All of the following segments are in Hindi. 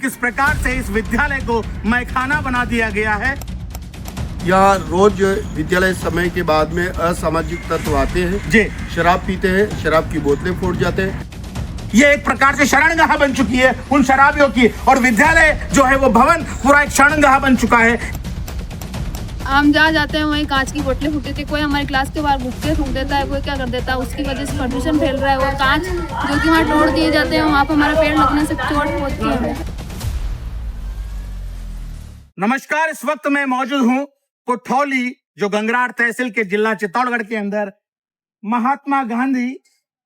किस प्रकार से इस विद्यालय को मैखाना बना दिया गया है। यहाँ रोज विद्यालय समय के बाद में असामाजिक तत्व आते हैं जी, शराब पीते हैं, शराब की बोतलें फोड़ जाते हैं। ये एक प्रकार से शरणगाह बन चुकी है उन शराबियों की, और विद्यालय जो है वो भवन पूरा एक शरणगाह बन चुका है। हम जहाँ जाते हैं वहीं कांच की बोतलें फूट देती है, कोई हमारी क्लास के बाहर गुटके फूक देता है, कोई क्या कर देता है, उसकी वजह से प्रदूषण फैल रहा है। और कांच जो कि वहाँ तोड़ दिए जाते हैं, वहाँ पर हमारा पेड़ लगने से चोट पहुँचती है हमें। नमस्कार, इस वक्त मैं मौजूद हूँ कोठौली, जो गंगरार तहसील के जिला चित्तौड़गढ़ के अंदर महात्मा गांधी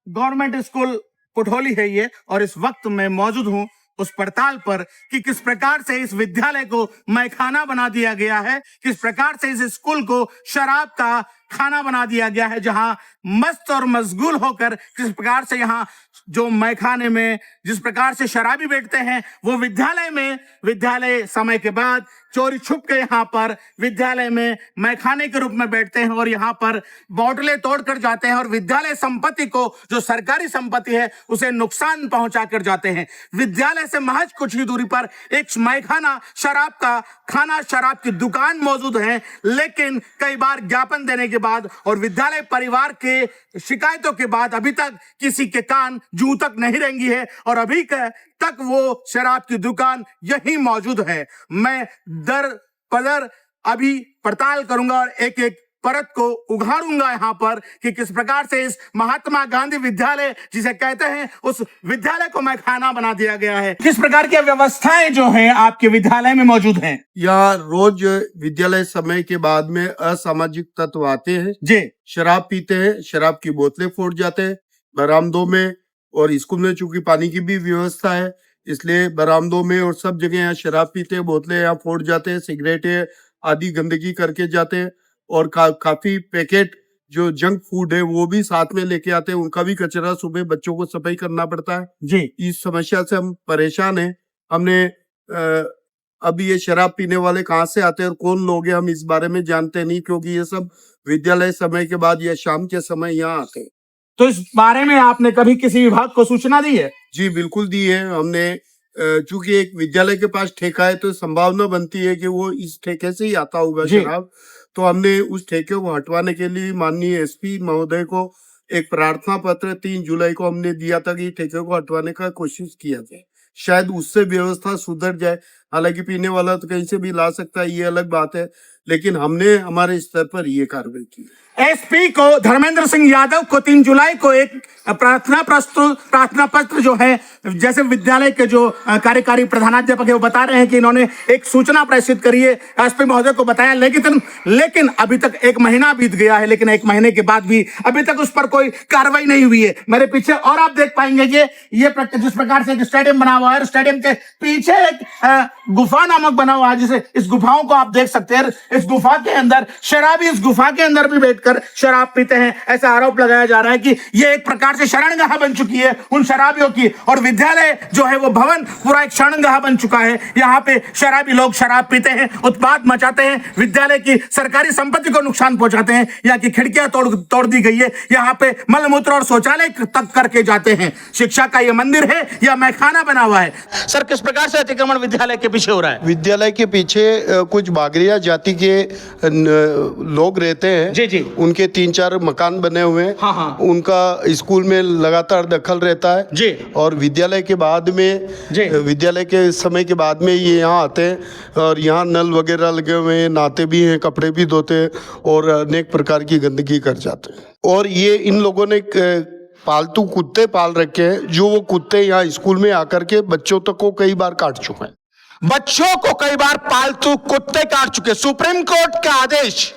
गवर्नमेंट स्कूल कोठौली है ये। और इस वक्त मैं मौजूद हूँ उस पड़ताल पर कि किस प्रकार से इस विद्यालय को मैखाना बना दिया गया है, किस प्रकार से इस स्कूल को शराब का खाना बना दिया गया है, जहां मस्त और मशगूल होकर किस प्रकार से यहाँ जो मैखाने में जिस प्रकार से शराबी बैठते हैं, वो विद्यालय में विद्यालय समय के बाद चोरी छुप के यहाँ पर विद्यालय में मैखाने के रूप में बैठते हैं और यहाँ पर बोतलें तोड़ कर जाते हैं और विद्यालय संपत्ति को, जो सरकारी संपत्ति है, उसे नुकसान पहुंचा कर जाते हैं। विद्यालय से महज कुछ ही दूरी पर एक मैखाना, शराब का खाना, शराब की दुकान मौजूद है, लेकिन कई बार ज्ञापन देने के बाद और विद्यालय परिवार के शिकायतों के बाद अभी तक किसी के कान जूं तक नहीं रेंगी है और अभी तक वो शराब की दुकान यही मौजूद है। मैं दर पदर अभी पड़ताल करूंगा और एक एक परत को उघाड़ूंगा यहाँ पर कि किस प्रकार से इस महात्मा गांधी विद्यालय जिसे कहते हैं, उस विद्यालय को मैखाना बना दिया गया है। किस प्रकार की व्यवस्थाएं जो हैं आपके विद्यालय में मौजूद हैं? यहाँ रोज विद्यालय समय के बाद में असामाजिक तत्व आते हैं जी, शराब पीते हैं, शराब की बोतलें फोड़ जाते हैं बरामदों में। और स्कूल में चूंकि पानी की भी व्यवस्था है, इसलिए बरामदों में और सब जगह यहाँ शराब पीते हैं, बोतलें यहाँ फोड़ जाते हैं, सिगरेटें आदि गंदगी करके जाते हैं। और काफी पैकेट जो जंक फूड है वो भी साथ में लेके आते हैं, उनका भी कचरा सुबह बच्चों को सफाई करना पड़ता है जी। इस समस्या से हम परेशान हैं। हमने अब ये शराब पीने वाले कहाँ से आते हैं और कौन लोग हैं, हम इस बारे में जानते नहीं, क्योंकि ये सब विद्यालय समय के बाद या शाम के समय यहाँ आते हैं। तो इस बारे में आपने कभी किसी विभाग को सूचना दी है? जी बिल्कुल दी है हमने। चूंकि एक विद्यालय के पास ठेका है तो संभावना बनती है कि वो इस ठेके से ही आता होगा शराब। तो हमने उस ठेके को हटवाने के लिए माननीय एसपी महोदय को एक प्रार्थना पत्र 3 जुलाई को हमने दिया था कि ठेके को हटवाने का कोशिश किया जाए, शायद उससे व्यवस्था सुधर जाए। हालांकि पीने वाला तो कहीं से भी ला सकता है, ये अलग बात है, लेकिन हमने हमारे स्तर पर ये कार्रवाई की। एसपी को धर्मेंद्र सिंह यादव को 3 जुलाई को एक प्रार्थना पत्र जो है, जैसे विद्यालय के जो कार्यकारी प्रधानाध्यापक है वो बता रहे हैं कि इन्होंने एक सूचना प्रेषित करी है, एसपी महोदय को बताया, लेकिन अभी तक 1 महीना बीत गया है, लेकिन 1 महीने के बाद भी अभी तक उस पर कोई कार्रवाई नहीं हुई है। मेरे पीछे और आप देख पाएंगे ये जिस प्रकार से एक स्टेडियम बना हुआ है, स्टेडियम के पीछे एक गुफा नामक बना हुआ है, जिसे इस गुफाओं को आप देख सकते हैं। इस गुफा के अंदर शराबी इस गुफा के अंदर भी बैठकर शराब पीते हैं, ऐसा आरोप लगाया जा रहा है कि ये एक प्रकार से शरणगाह बन चुकी है उन शराबियों की, और विद्यालय जो है वो भवन पूरा एक शरणगाह बन चुका है। यहाँ पे शराबी लोग शराब पीते हैं, उत्पात मचाते हैं, विद्यालय की सरकारी संपत्ति को नुकसान पहुंचाते हैं, यहाँ की खिड़कियां तोड़ दी गई है, यहाँ पे मलमूत्र और शौचालय तक करके जाते हैं। शिक्षा का ये मंदिर है या मैखाना बना हुआ है? सर, किस प्रकार से अतिक्रमण विद्यालय के पीछे हो रहा है? विद्यालय के पीछे कुछ बागरिया जाति के लोग रहते हैं जी जी, उनके 3-4 मकान बने हुए हैं। हाँ। उनका स्कूल में लगातार दखल रहता है जी। और विद्यालय के समय के बाद में ये यहाँ आते हैं और यहाँ नल वगैरह लगे हुए हैं, नहाते भी हैं, कपड़े भी धोते हैं और अनेक प्रकार की गंदगी कर जाते हैं। और ये इन लोगों ने पालतू कुत्ते पाल रखे हैं, जो वो कुत्ते यहाँ स्कूल में आकर के बच्चों तक को कई बार काट चुके हैं। बच्चों को कई बार पालतू कुत्ते काट चुके। सुप्रीम कोर्ट का आदेश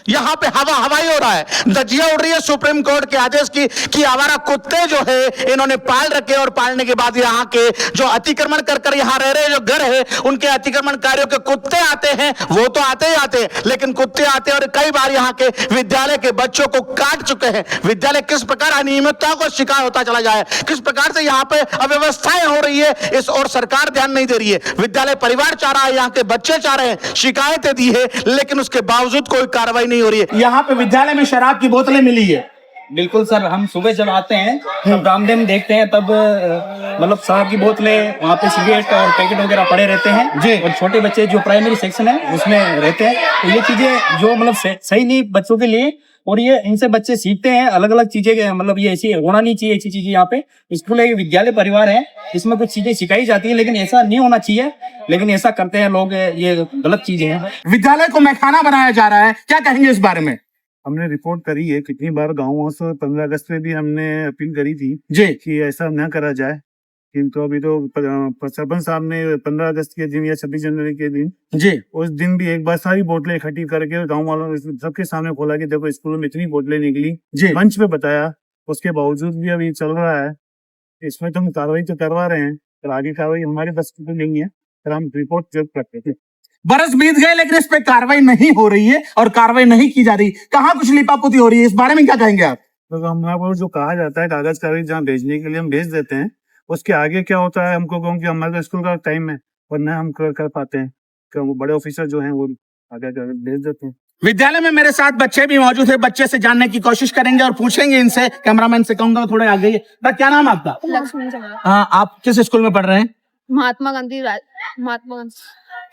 यहाँ पे हवाई हो रहा है, धज्जियां उड़ रही है सुप्रीम कोर्ट के आदेश की कि आवारा कुत्ते जो है इन्होंने पाल रखे, और पालने के बाद यहाँ के जो अतिक्रमण कर यहाँ रह रहे जो घर है, उनके अतिक्रमणकारियों के कुत्ते आते हैं, वो तो आते ही आते हैं, लेकिन कुत्ते आते हैं और कई बार यहाँ के विद्यालय के बच्चों को काट चुके हैं। विद्यालय किस प्रकार अनियमितता को शिकार होता चला जाए, किस प्रकार से यहाँ पे अव्यवस्थाएं हो रही है, इस और सरकार ध्यान नहीं दे रही है। विद्यालय परिवार चाह रहा है, यहाँ के बच्चे चाह रहे हैं, शिकायतें दी है, लेकिन उसके बावजूद कोई कार्रवाई नहीं हो रही है। यहाँ पे विद्यालय में शराब की बोतलें मिली है, बिल्कुल सर, हम सुबह जब आते हैं तब रामदेव देखते हैं, तब मतलब शराब की बोतलें वहाँ पे, सिगरेट और पैकेट वगैरह पड़े रहते हैं जी। और छोटे बच्चे जो प्राइमरी सेक्शन है उसमें रहते हैं, तो ये चीजें जो मतलब सही नहीं बच्चों के लिए, और ये इनसे बच्चे सीखते हैं अलग अलग चीजें, मतलब ये ऐसी होना नहीं चाहिए ऐसी चीजें। यहाँ पे स्कूल है, विद्यालय परिवार है, इसमें कुछ चीजें सिखाई जाती है, लेकिन ऐसा नहीं होना चाहिए, लेकिन ऐसा करते हैं लोग, ये गलत चीजें हैं। विद्यालय को मैखाना बनाया जा रहा है, क्या कहेंगे इस बारे में? हमने रिपोर्ट करी है कितनी बार गाँवों से, 15 अगस्त में भी हमने अपील करी थी जी कि ऐसा न करा जाए, किंतु अभी तो सरपंच साहब ने 15 अगस्त के दिन या 26 जनवरी के दिन जी उस दिन भी एक बार सारी बोतलें इकट्ठी करके गांव वालों सबके सामने खोला कि देखो स्कूलों में इतनी बोतलें निकली जी मंच पे बताया। उसके बावजूद भी अभी चल रहा है, इसमें तो हम कार्रवाई तो करवा रहे हैं, पर आगे कार्रवाई हमारे बस की तो नहीं है, पर हम रिपोर्ट जरूर करते थे। बरस बीत गए लेकिन इस पे कार्रवाई नहीं हो रही है और कार्रवाई नहीं की जा रही, कहाँ कुछ लिपापोती हो रही है, इस बारे में क्या कहेंगे आप? तो हमारे जो कहा जाता है कागज कागज जहाँ भेजने के लिए हम भेज देते हैं, उसके आगे क्या होता है हमको कहूँ कि हमारे स्कूल का टाइम है और न हम कर पाते हैं, कि वो बड़े ऑफिसर जो हैं वो आगे भेज देते हैं। विद्यालय में मेरे साथ बच्चे भी मौजूद है, बच्चे से जानने की कोशिश करेंगे और पूछेंगे इनसे। कैमरामैन से कहूंगा थोड़े आगे। क्या नाम है आपका? लक्ष्मण चौहान। हाँ, आप किस स्कूल में पढ़ रहे हैं? महात्मा गांधी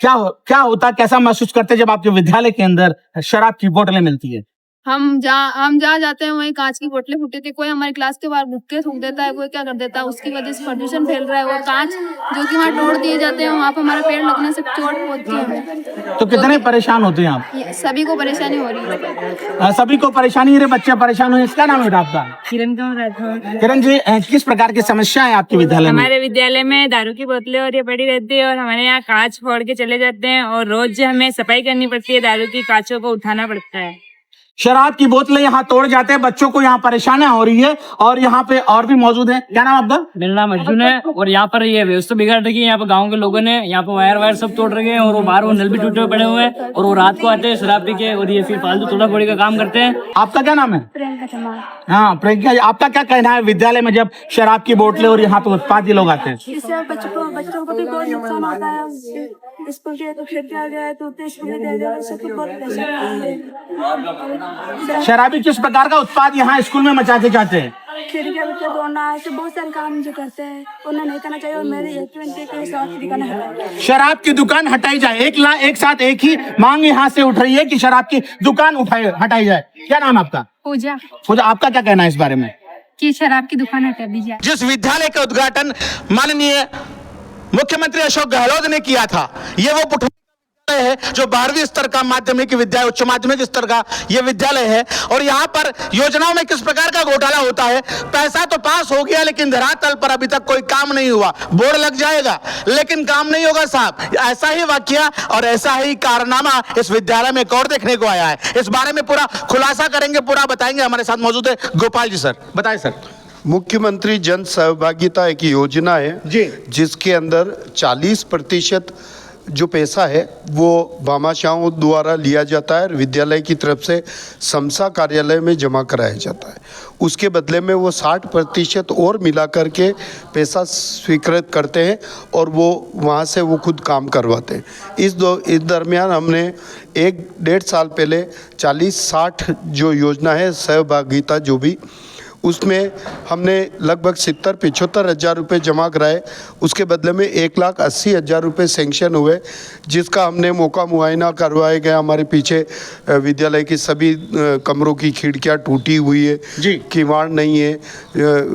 क्या होता, कैसा महसूस करते जब आपके विद्यालय के अंदर शराब की बोतलें मिलती है? हम जहाँ जाते हैं वहीं कांच की बोतलें फूटी थी, कोई हमारी क्लास के बाहर बुक्के थूक देता है, कोई क्या कर देता है, उसकी वजह से प्रदूषण फैल रहा है। और कांच जो कि वहाँ तोड़ दिए जाते हैं, वहाँ पे हमारे पेड़ लगने से चोट पहुंचती है हमें। तो कितने परेशान होते हैं आप? सभी को परेशानी हो रही है। सभी को परेशानी हो रही है, बच्चे परेशान हुए। इसका नाम है आपका? किरण राठौर। किरण जी, किस प्रकार की समस्या है आपके विद्यालय में? हमारे विद्यालय में दारू की बोतलें और ये पड़ी रहती है, और हमारे यहाँ कांच फोड़ के चले जाते हैं, और रोज हमें सफाई करनी पड़ती है, दारू की कांचों को उठाना पड़ता है। शराब की बोतलें यहाँ तोड़ जाते हैं, बच्चों को यहाँ परेशानियां हो रही है। और यहाँ पे और भी मौजूद हैं। क्या नाम आपका? मेरा नाम अर्जुन है। और यहाँ पर ये व्यवस्था बिगाड़ रखी है, यहाँ पर गांव के लोगों ने, यहाँ पर वायर सब तोड़ रखे हैं, और वो बाहर वो नल भी टूटे पड़े हुए हैं, और वो रात को आते हैं शराब पी के, और ये फिर फालतू थोड़ा फोड़ी का काम करते हैं। आपका क्या नाम है? प्रियंका चमार। हाँ प्रियंका, आपका क्या कहना है विद्यालय में जब शराब की बोतलें और यहाँ पे उत्पादी लोग आते हैं? इससे बच्चों को भी बहुत नुकसान होता है। स्कूल के तो खिड़की आ गया है, तो स्कूल में दे दिया, सबको बहुत परेशान। शराबी किस प्रकार का उत्पाद यहाँ स्कूल में मचा के जाते हैं? खिड़कियां बच्चे तोड़ना, ऐसे बहुत सारे काम जो करते हैं उन्हें नहीं करना चाहिए। और मेरे शराब की दुकान हटाई, शराब की दुकान हटाई जाए। एक साथ एक ही मांग यहाँ से उठ रही है कि शराब की दुकान हटाई जाए। क्या नाम आपका? पूजा। पूजा, आपका क्या कहना है इस बारे में? कि शराब की दुकान हटा दी जाए। जिस विद्यालय का उद्घाटन माननीय मुख्यमंत्री अशोक गहलोत ने किया था, ये वो पुठौली है जो 12वीं स्तर का माध्यमिक विद्यालय, उच्च माध्यमिक स्तर का ये विद्यालय है। और यहाँ पर योजनाओं में किस प्रकार का घोटाला होता है। पैसा तो पास हो गया, लेकिन धरातल पर अभी तक कोई काम नहीं हुआ। बोर्ड लग जाएगा लेकिन काम नहीं होगा साहब। ऐसा ही वाकया और ऐसा ही कारनामा इस विद्यालय में एक और देखने को आया है। इस बारे में पूरा खुलासा करेंगे, पूरा बताएंगे। हमारे साथ मौजूद है गोपाल जी। सर बताएं। सर, मुख्यमंत्री जन सहभागिता एक योजना है जी, जिसके अंदर 40% जो पैसा है वो भामाशाहों द्वारा लिया जाता है, विद्यालय की तरफ से समसा कार्यालय में जमा कराया जाता है। उसके बदले में वो 60% और मिला करके पैसा स्वीकृत करते हैं और वो वहाँ से वो खुद काम करवाते हैं। इस दरमियान हमने 1-1.5 साल पहले 40-60 जो योजना है सहभागिता जो भी, उसमें हमने लगभग 70-75 हज़ार रुपये जमा कराए। उसके बदले में 1,80,000 रुपये सेंक्शन हुए, जिसका हमने मौका मुआयना करवाया गया। हमारे पीछे विद्यालय की सभी कमरों की खिड़कियां टूटी हुई है जी, किवाड़ नहीं है,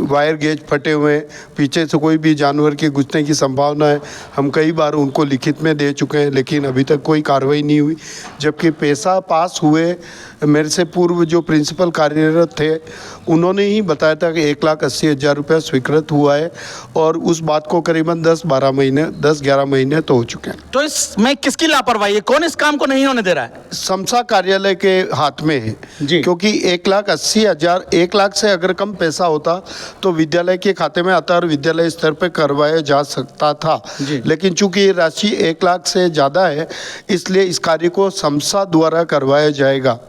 वायर गेज फटे हुए हैं, पीछे से कोई भी जानवर के घुसने की संभावना है। हम कई बार उनको लिखित में दे चुके हैं, लेकिन अभी तक कोई कार्रवाई नहीं हुई। जबकि पैसा पास हुए, मेरे से पूर्व जो प्रिंसिपल कार्यरत थे उन्होंने ही बताया था कि 1,80,000 रुपया स्वीकृत हुआ है, और उस बात को करीबन 10-11 महीने तो हो चुके हैं। तो इसमें किसकी लापरवाही है? कौन इस काम को नहीं होने दे रहा है? समसा कार्यालय के हाथ में है जी, क्योंकि 1,80,000, 1 लाख से अगर कम पैसा होता तो विद्यालय के खाते में आता और विद्यालय स्तर पर करवाया जा सकता था। लेकिन चूंकि ये राशि 1 लाख से ज़्यादा है, इसलिए इस कार्य को समसा द्वारा करवाया जाएगा।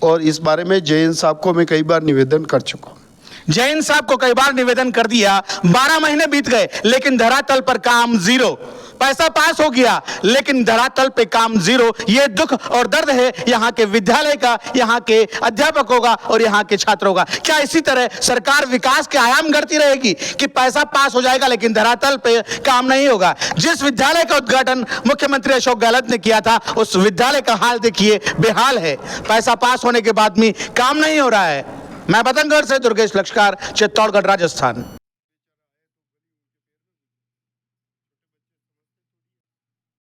और इस बारे में जैन साहब को मैं कई बार निवेदन कर चुका हूँ। जैन साहब को कई बार निवेदन कर दिया, 12 महीने बीत गए लेकिन धरातल पर काम 0। पैसा पास हो गया लेकिन धरातल पे काम जीरो। ये दुख और दर्द है यहाँ के विद्यालय का, यहाँ के अध्यापकों का और यहाँ के छात्रों का। क्या इसी तरह सरकार विकास के आयाम गढ़ती रहेगी कि पैसा पास हो जाएगा लेकिन धरातल पे काम नहीं होगा? जिस विद्यालय का उद्घाटन मुख्यमंत्री अशोक गहलोत ने किया था उस विद्यालय का हाल देखिए, बेहाल है। पैसा पास होने के बाद भी काम नहीं हो रहा है। मैं पतंगगढ़ से दुर्गेश लक्ष्कार, चित्तौड़गढ़, राजस्थान।